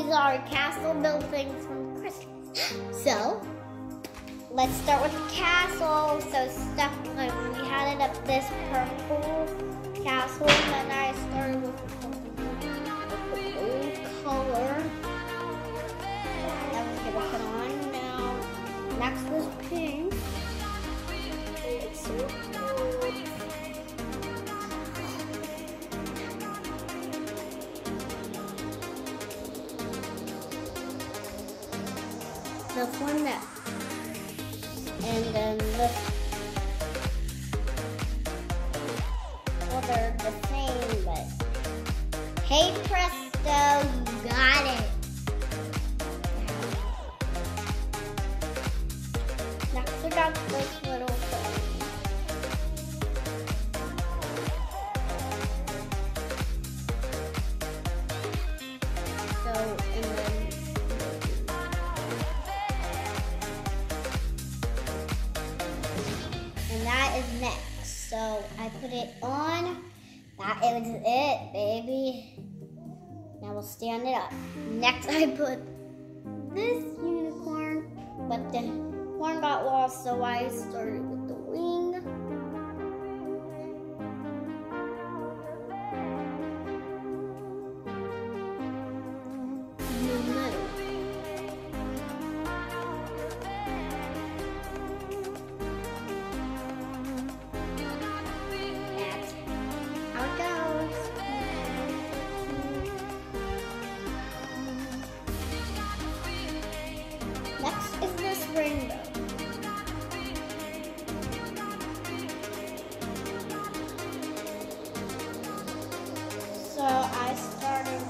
these are castle build things from Christmas. So, let's start with the castle. So stuff like we had it up this purple castle, and then I started with the blue color. That was gonna put on now. Next was pink. It's so cool. This one that, and then this. Well, they're the same, but hey presto, you got it. Next, we got this little thing. So, and then. And that is next. So I put it on. That is it, baby. Now we'll stand it up. Next I put this unicorn, but the horn got lost, so I started with the wing. In the middle. Next is this rainbow. So I started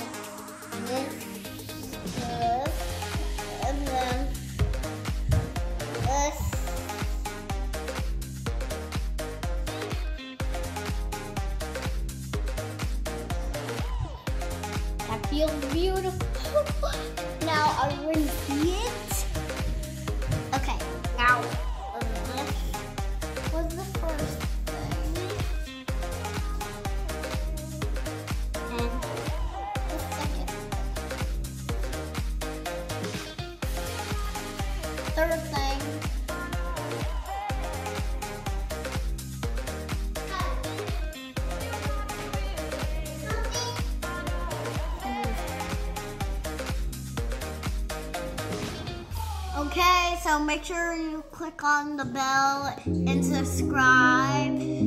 with this, and then this. That feels beautiful. Now I rinse it. Okay, now this was the first thing, and the second, third thing, okay, so make sure you click on the bell and subscribe.